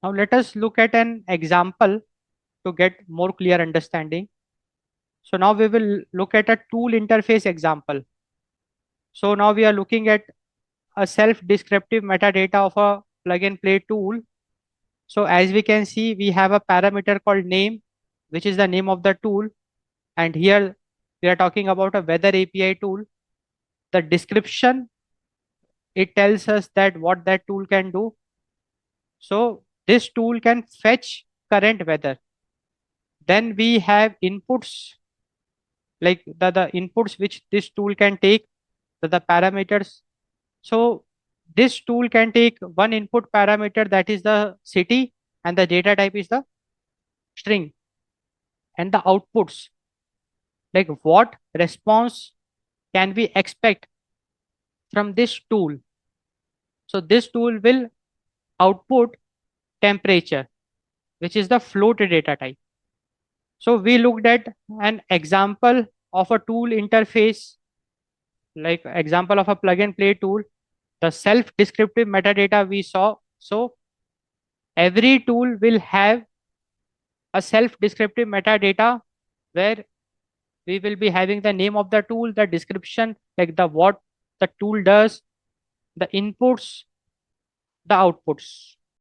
Now let us look at an example to get more clear understanding. So now we will look at a tool interface example. So now we are looking at a self-descriptive metadata of a plug and play tool. So as we can see, we have a parameter called name, which is the name of the tool. And here we are talking about a weather API tool. The description, it tells us that what that tool can do. So this tool can fetch current weather. Then we have inputs, like the inputs which this tool can take, the parameters. So this tool can take one input parameter, that is the city, and the data type is the string, and the outputs, like what response can we expect from this tool. So this tool will output temperature, which is the float data type. So we looked at an example of a tool interface, like example of a plug and play tool, the self descriptive metadata we saw. So every tool will have a self descriptive metadata where we will be having the name of the tool, the description, like the what the tool does, the inputs, the outputs.